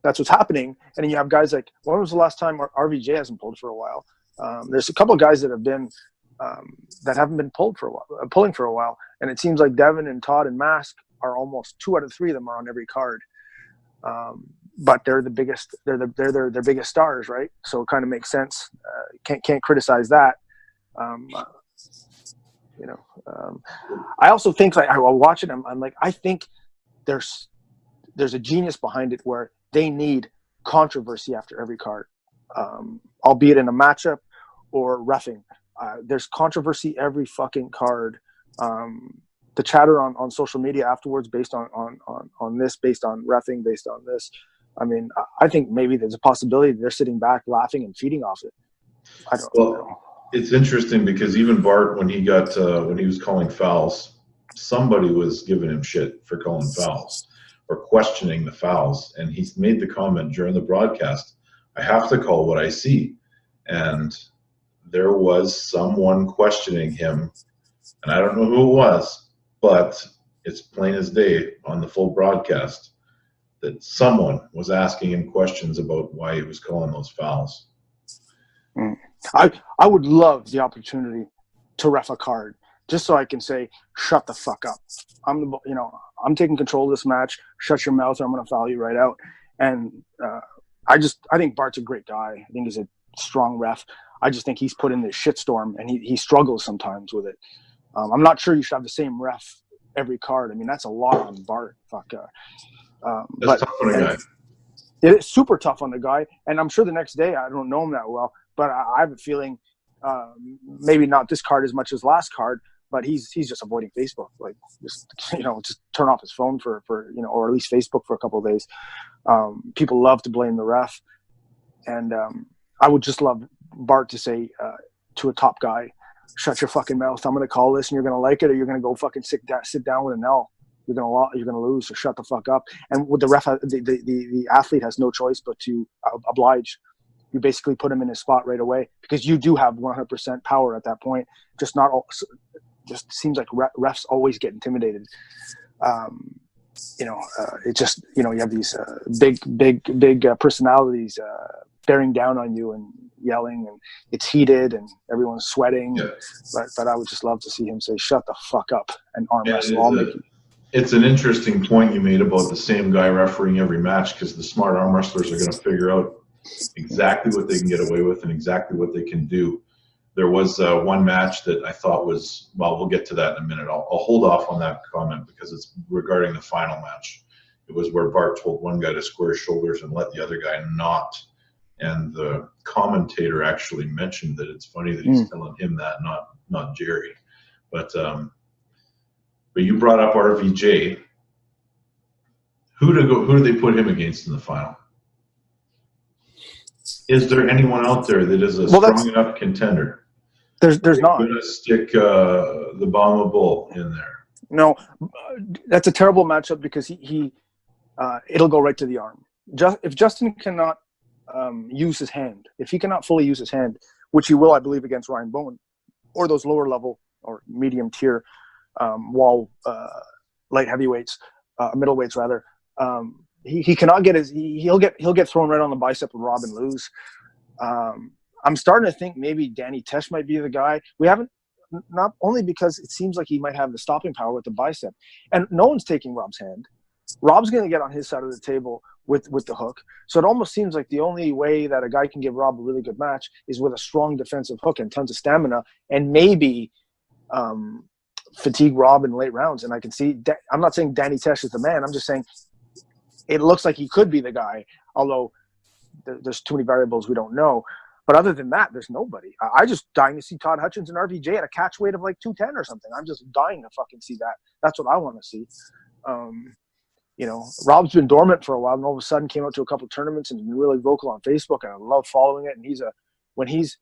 that's what's happening. And then you have guys like, when was the last time RVJ hasn't pulled for a while? There's a couple of guys that have been that haven't been pulling for a while, and it seems like Devin and Todd and Mask are almost 2 out of 3 of them are on every card. But they're the biggest. They're their biggest stars, right? So it kind of makes sense. Can't criticize that. I also think, like, I watch it. I'm like, I think there's a genius behind it where they need controversy after every card, albeit in a matchup or reffing. There's controversy every fucking card. The chatter on social media afterwards, based on this, based on reffing, based on this. I mean, I think maybe there's a possibility they're sitting back laughing and feeding off it. I don't know. It's interesting because even Bart, when he was calling fouls, somebody was giving him shit for calling fouls or questioning the fouls. And he's made the comment during the broadcast, I have to call what I see. And there was someone questioning him, and I don't know who it was, but it's plain as day on the full broadcast that someone was asking him questions about why he was calling those fouls. I would love the opportunity to ref a card just so I can say, shut the fuck up. I'm taking control of this match. Shut your mouth or I'm going to foul you right out. And I think Bart's a great guy. I think he's a strong ref. I just think he's put in this shitstorm and he struggles sometimes with it. I'm not sure you should have the same ref every card. I mean, that's a lot on Bart. Fuck. That's tough on a guy. It is super tough on the guy. And I'm sure the next day, I don't know him that well, but I have a feeling maybe not this card as much as last card, but he's just avoiding Facebook. Like, just turn off his phone for or at least Facebook for a couple of days. People love to blame the ref. And I would just love Bart to say to a top guy, shut your fucking mouth. I'm going to call this and you're going to like it, or you're going to go fucking sit down with an L. You're going to lose, so shut the fuck up. And with the ref, the athlete has no choice but to oblige. You basically put him in his spot right away because you do have 100% power at that point. Just seems like refs always get intimidated. It just, you have these big personalities bearing down on you and yelling, and it's heated and everyone's sweating. Yeah. But I would just love to see him say, shut the fuck up and arm wrestle. It's an interesting point you made about the same guy refereeing every match, because the smart arm wrestlers are going to figure out exactly what they can get away with and exactly what they can do. There was one match that I thought was, well, we'll get to that in a minute. I'll hold off on that comment because it's regarding the final match. It was where Bart told one guy to square his shoulders and let the other guy not. And the commentator actually mentioned that it's funny that he's telling him that, not Jerry. But you brought up RVJ. Who do they put him against in the final? Is there anyone out there that is a strong enough contender? There's not. Going to stick the Bomba Bull in there. No, that's a terrible matchup because it'll go right to the arm. If Justin cannot use his hand, if he cannot fully use his hand, which he will, I believe, against Ryan Bowen, or those lower level or medium tier light heavyweights, middleweights rather. He cannot get he'll get thrown right on the bicep with Rob and lose. I'm starting to think maybe Danny Tesh might be the guy. We haven't, not only because it seems like he might have the stopping power with the bicep, and no one's taking Rob's hand. Rob's going to get on his side of the table with the hook. So it almost seems like the only way that a guy can give Rob a really good match is with a strong defensive hook and tons of stamina, and maybe fatigue Rob in late rounds. And I can see, I'm not saying Danny Tesh is the man. I'm just saying it looks like he could be the guy, although there's too many variables we don't know. But other than that, there's nobody. I just dying to see Todd Hutchings and RVJ at a catch weight of like 210 or something. I'm just dying to fucking see that. That's what I want to see. Rob's been dormant for a while, and all of a sudden came out to a couple of tournaments and been really vocal on Facebook, and I love following it. And when he's,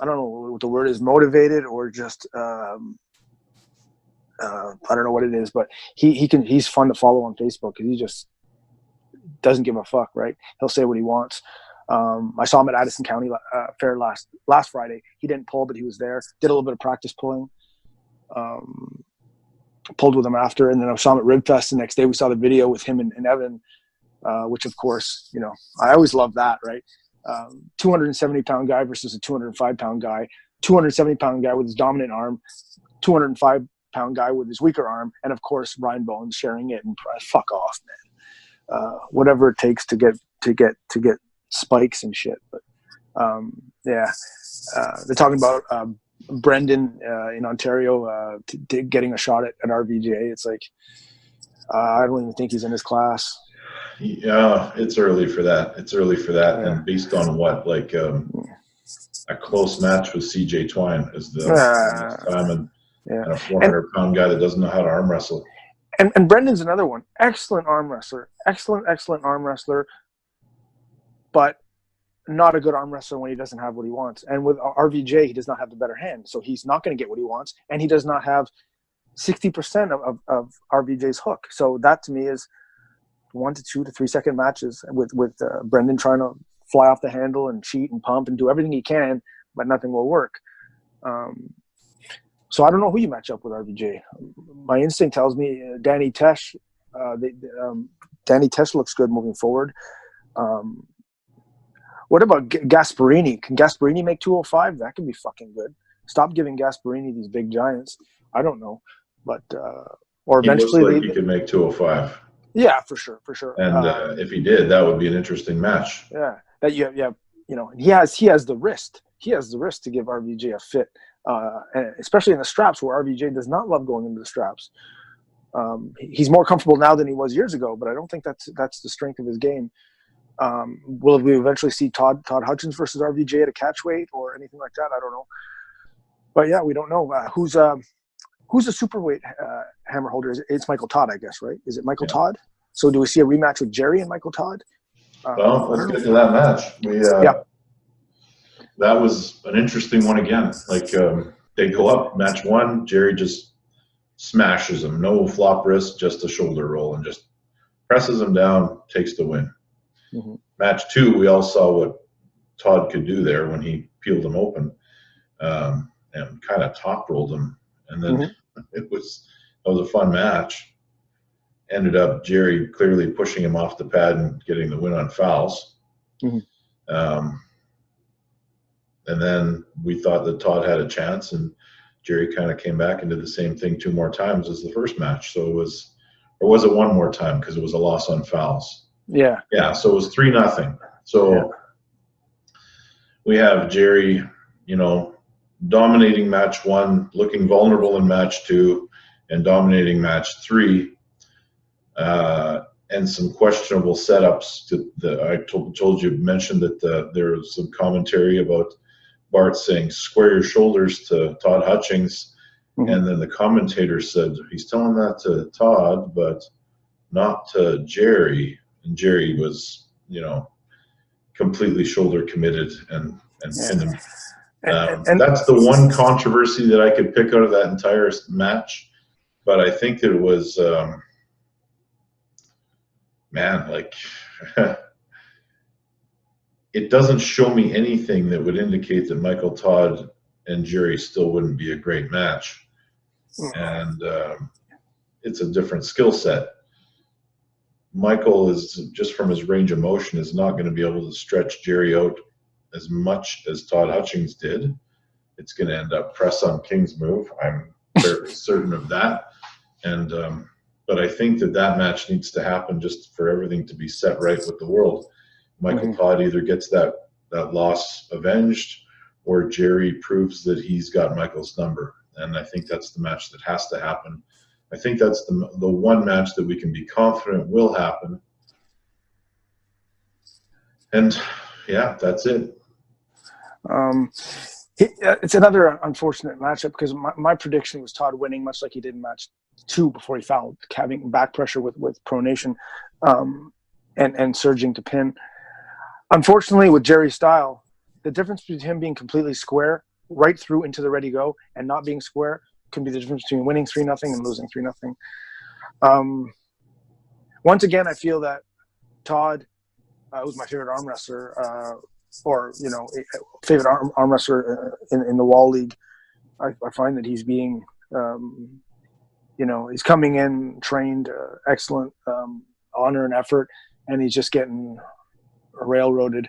I don't know what the word is, motivated or just, I don't know what it is, but he's fun to follow on Facebook because he just doesn't give a fuck, right? He'll say what he wants. I saw him at Addison County Fair last Friday. He didn't pull, but he was there. Did a little bit of practice pulling. Pulled with him after, and then I saw him at Ribfest the next day. We saw the video with him and Evan which of course, I always love that, right? 270-pound guy versus a 205-pound guy, 270-pound guy with his dominant arm, 205-pound guy with his weaker arm, and of course Ryan Bones sharing it. And fuck off, man. Whatever it takes to get spikes and shit. But they're talking about Brendan in Ontario getting a shot at RVJ. It's like I don't even think he's in his class. Yeah, it's early for that. Yeah. And based on what, like a close match with CJ Twine is the time, and a 400-pound guy that doesn't know how to arm wrestle. And Brendan's another one. Excellent arm wrestler. Excellent arm wrestler. But not a good arm wrestler when he doesn't have what he wants. And with RVJ, he does not have the better hand. So he's not going to get what he wants. And he does not have 60% of RVJ's hook. So that to me is 1 to 2 to 3 second matches with Brendan trying to fly off the handle and cheat and pump and do everything he can, but nothing will work. So I don't know who you match up with RVJ. My instinct tells me Danny Tesh. Danny Tesh looks good moving forward. What about Gasparini? Can Gasparini make 205? That could be fucking good. Stop giving Gasparini these big giants. I don't know, but or eventually he looks like he could make 205. Yeah, for sure. And if he did, that would be an interesting match. Yeah, that you have, he has the wrist. He has the wrist to give RVJ a fit, and especially in the straps where RVJ does not love going into the straps. He's more comfortable now than he was years ago, but I don't think that's the strength of his game. Will we eventually see Todd Hutchings versus RVJ at a catch weight or anything like that? I don't know. But yeah, we don't know who's a superweight hammer holder. It's Michael Todd, I guess, right? Is it Michael Todd? So do we see a rematch with Jerry and Michael Todd? Well, let's get to that match. That was an interesting one again. Like they go up match 1, Jerry just smashes him. No flop wrist, just a shoulder roll, and just presses him down, takes the win. Mm-hmm. Match 2, we all saw what Todd could do there when he peeled him open and kind of top rolled him. And then that was a fun match. Ended up Jerry clearly pushing him off the pad and getting the win on fouls. Mm-hmm. And then we thought that Todd had a chance, and Jerry kind of came back and did the same thing 2 more times as the first match. So it was, or was it 1 more time because it was a loss on fouls? Yeah. So it was 3-0. So we have Jerry, dominating match 1, looking vulnerable in match 2, and dominating match 3, and some questionable setups. I told you, mentioned that there was some commentary about Bart saying "square your shoulders" to Todd Hutchings, and then the commentator said he's telling that to Todd, but not to Jerry. And Jerry was, completely shoulder committed and pinned him. And that's the one controversy that I could pick out of that entire match. But I think that it was, it doesn't show me anything that would indicate that Michael Todd and Jerry still wouldn't be a great match. And it's a different skill set. Michael is, just from his range of motion, is not going to be able to stretch Jerry out as much as Todd Hutchings did. It's going to end up press on King's move. I'm fairly certain of that. And but I think that match needs to happen just for everything to be set right with the world. Michael Todd either gets that loss avenged, or Jerry proves that he's got Michael's number. And I think that's the match that has to happen. I think that's the one match that we can be confident will happen. And yeah, that's it. It's another unfortunate matchup because my prediction was Todd winning, much like he did in match 2 before he fouled, having back pressure with pronation and surging to pin. Unfortunately, with Jerry's style, the difference between him being completely square right through into the ready go and not being square can be the difference between winning 3-0 and losing 3-0. Once again, I feel that Todd was my favorite arm wrestler, favorite arm wrestler in the Wall League. I find that he's being, he's coming in trained, excellent honor and effort, and he's just getting railroaded.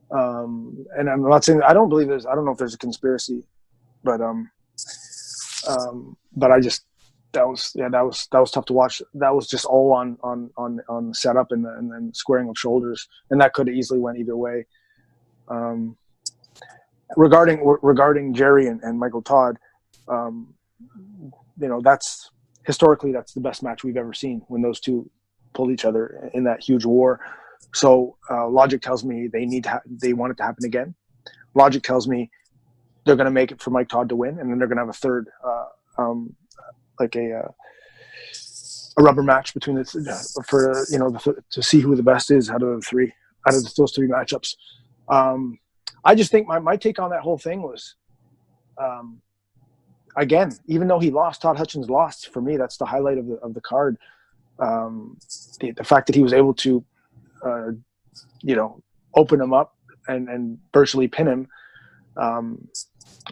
And I'm not saying, I don't know if there's a conspiracy, but I just, that was tough to watch. That was just all on setup and then squaring of shoulders, and that could have easily went either way. Regarding Jerry and Michael Todd, that's historically that's the best match we've ever seen when those two pulled each other in that huge war. So logic tells me they want it to happen again. Logic tells me they're going to make it for Mike Todd to win, and then they're going to have a third, like a rubber match between to see who the best is out of those three matchups. I just think my take on that whole thing was, again, even though he lost, Todd Hutchings lost. For me, that's the highlight of the card. The fact that he was able to, open him up and virtually pin him,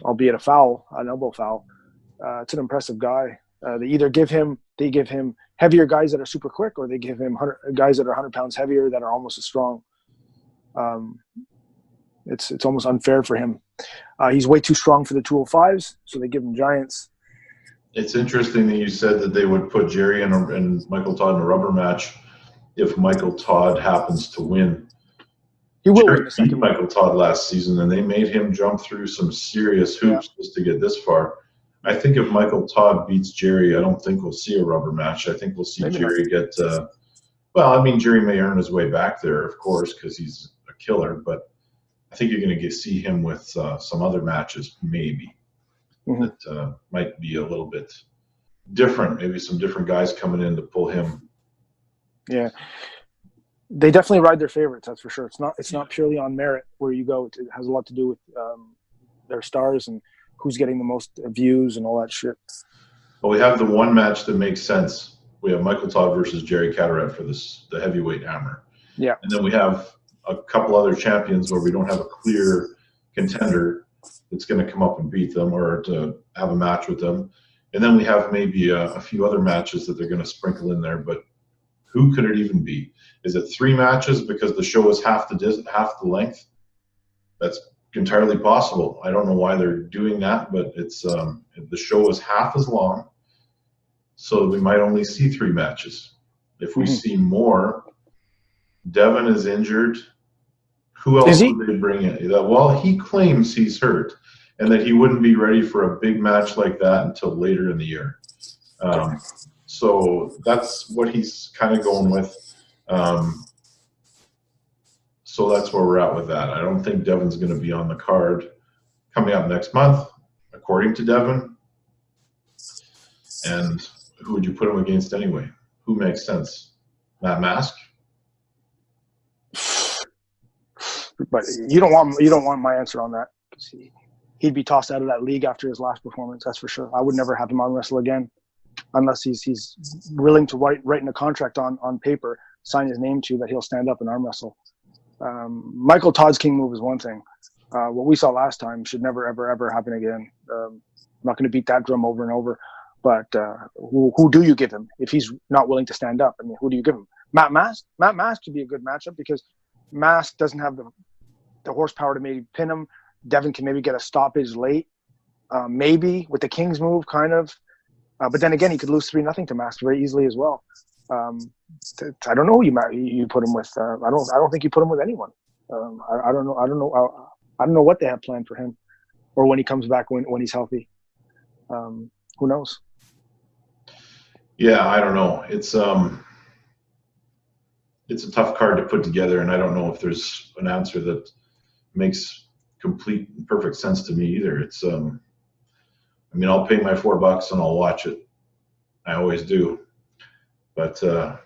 albeit an elbow foul. It's an impressive guy. They either give him heavier guys that are super quick, or they give him guys that are 100 pounds heavier that are almost as strong. It's almost unfair for him. He's way too strong for the 205s, so they give him giants. It's interesting that you said that they would put Jerry and Michael Todd in a rubber match if Michael Todd happens to win. He will Jerry win the second beat Michael Todd last season, and they made him jump through some serious hoops just to get this far. I think if Michael Todd beats Jerry, I don't think we'll see a rubber match. I think we'll see Jerry get Jerry may earn his way back there, of course, because he's a killer, but I think you're going to see him with some other matches, maybe, that might be a little bit different. Maybe some different guys coming in to pull him. Yeah. They definitely ride their favorites, that's for sure. It's not purely on merit where you go. It has a lot to do with their stars and who's getting the most views and all that shit. Well, we have the one match that makes sense. We have Michael Todd versus Jerry Cadorette for the heavyweight hammer. Yeah. And then we have a couple other champions where we don't have a clear contender that's going to come up and beat them or to have a match with them. And then we have maybe a few other matches that they're going to sprinkle in there. But who could it even be? Is it 3 matches because the show is half the length? That's entirely possible. I don't know why they're doing that, but it's the show is half as long, so we might only see 3 matches. If we see more, Devin is injured. Who else would they bring in? Well, he claims he's hurt and that he wouldn't be ready for a big match like that until later in the year. So that's what he's kind of going with. So that's where we're at with that. I don't think Devin's going to be on the card coming up next month, according to Devin. And who would you put him against anyway? Who makes sense? Matt Mask? But you don't want my answer on that. He'd be tossed out of that league after his last performance. That's for sure. I would never have him arm wrestle again, unless he's willing to write in a contract on paper, sign his name to that he'll stand up and arm wrestle. Michael Todd's king move is one thing. What we saw last time should never, ever, ever happen again. I'm not going to beat that drum over and over. But who do you give him if he's not willing to stand up? I mean, who do you give him? Matt Mask? Matt Mask could be a good matchup because Mask doesn't have the horsepower to maybe pin him. Devin can maybe get a stoppage late, maybe with the King's move, kind of. But then again, he could lose 3-0 to Mask very easily as well. I don't know who you put him with. I don't think you put him with anyone. I don't know what they have planned for him, or when he comes back when he's healthy. Who knows? Yeah, I don't know. It's a tough card to put together, and I don't know if there's an answer that makes complete and perfect sense to me either. It's I'll pay my $4 and I'll watch it. I always do. But I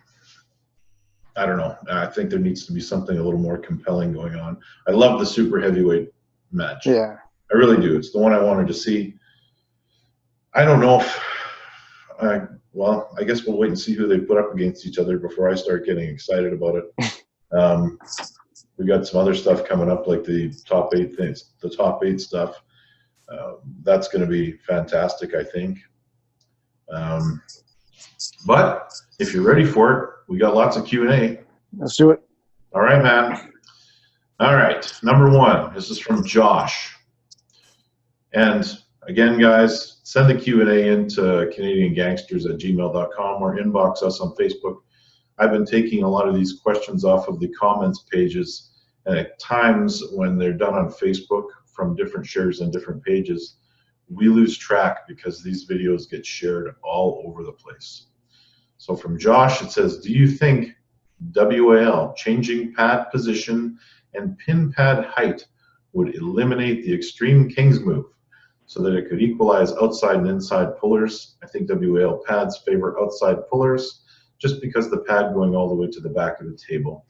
don't know. I think there needs to be something a little more compelling going on. I love the super heavyweight match. Yeah. I really do. It's the one I wanted to see. I don't know if I guess we'll wait and see who they put up against each other before I start getting excited about it. We got some other stuff coming up, like the top 8 things, the top 8 stuff. That's going to be fantastic, I think. But if you're ready for it, we got lots of Q&A. Let's do it. All right, man. All right, number one. This is from Josh. And again, guys, send the Q&A into CanadianGangsters@gmail.com or inbox us on Facebook. I've been taking a lot of these questions off of the comments pages, and at times when they're done on Facebook from different shares and different pages, we lose track because these videos get shared all over the place. So from Josh, it says, do you think WAL changing pad position and pin pad height would eliminate the extreme Kings move so that it could equalize outside and inside pullers? I think WAL pads favor outside pullers just because the pad going all the way to the back of the table.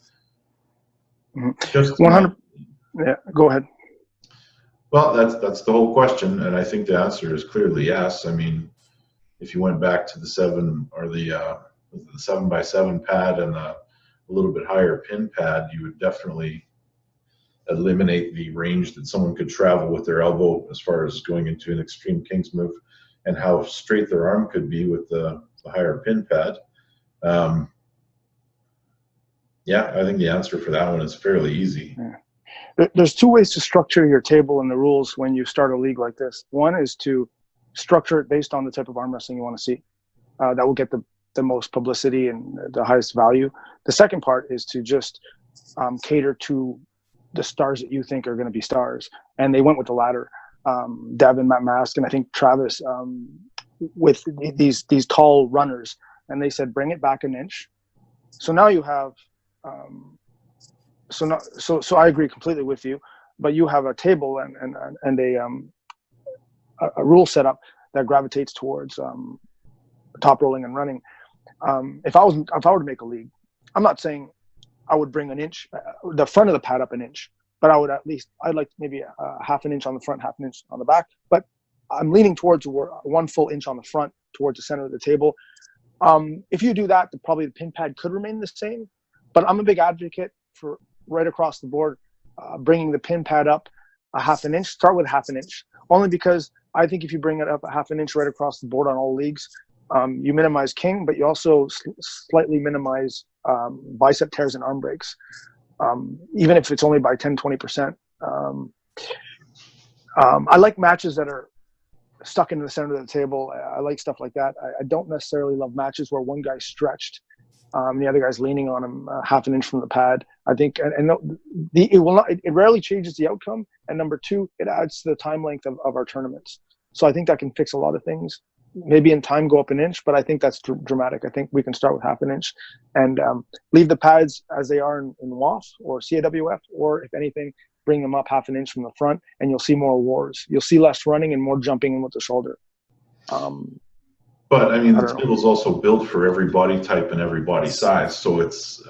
Just 100. Yeah, go ahead. Well, that's the whole question, and I think the answer is clearly yes. I mean, if you went back to the 7 or the 7x7 pad and a little bit higher pin pad, you would definitely eliminate the range that someone could travel with their elbow as far as going into an extreme Kings move and how straight their arm could be with the higher pin pad. Yeah, I think the answer for that one is fairly easy. Yeah. There's two ways to structure your table and the rules when you start a league like this. One is to structure it based on the type of arm wrestling you want to see. That will get the most publicity and the highest value. The second part is to just cater to the stars that you think are going to be stars. And they went with the latter. Devin, Matt Mask, and I think Travis with these tall runners. And they said, bring it back an inch. So now you have so I agree completely with you, but you have a table and a rule setup that gravitates towards top rolling and running. If I were to make a league, I'm not saying I would bring an inch, the front of the pad up an inch, but I'd like maybe a half an inch on the front, half an inch on the back. But I'm leaning towards 1 full inch on the front towards the center of the table. If you do that, probably the pin pad could remain the same. But I'm a big advocate for right across the board, bringing the pin pad up a half an inch. Start with half an inch, only because I think if you bring it up a half an inch right across the board on all leagues, you minimize king, but you also slightly minimize bicep tears and arm breaks, even if it's only by 10, 20%. I like matches that are stuck into the center of the table. I like stuff like that. I don't necessarily love matches where one guy's stretched, the other guy's leaning on him half an inch from the pad. I think, it rarely changes the outcome. And number two, it adds to the time length of our tournaments. So I think that can fix a lot of things. Maybe in time go up an inch, but I think that's dramatic. I think we can start with half an inch and leave the pads as they are in WAF or CAWF, or if anything, bring them up half an inch from the front, and you'll see more wars. You'll see less running and more jumping in with the shoulder. But I mean, the table is also built for every body type and every body size, so it's.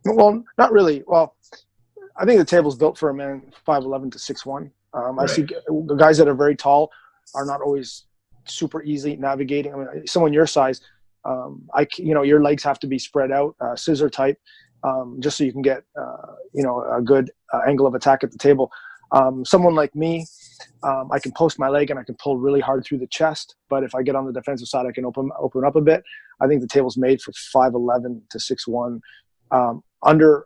Well, not really. Well, I think the table's built for a man 5'11" to 6'1". Right. I see the guys that are very tall are not always super easy navigating. I mean, someone your size, your legs have to be spread out, scissor type, just so you can get, a good angle of attack at the table. Someone like me, I can post my leg and I can pull really hard through the chest. But if I get on the defensive side, I can open up a bit. I think the table's made for 5'11" to 6'1". Under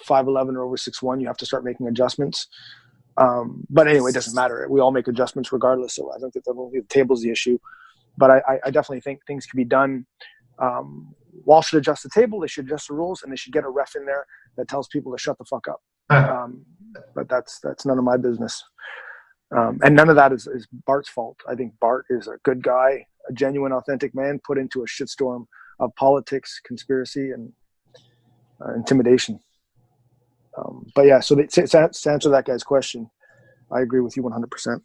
5'11" or over 6'1", you have to start making adjustments. But anyway, it doesn't matter. We all make adjustments regardless. So I think that the table's the issue. But I definitely think things can be done. Wall should adjust the table. They should adjust the rules, and they should get a ref in there that tells people to shut the fuck up. But that's none of my business. And none of that is Bart's fault. I think Bart is a good guy, a genuine, authentic man put into a shitstorm of politics, conspiracy, and intimidation. But yeah, so to answer that guy's question, I agree with you 100%.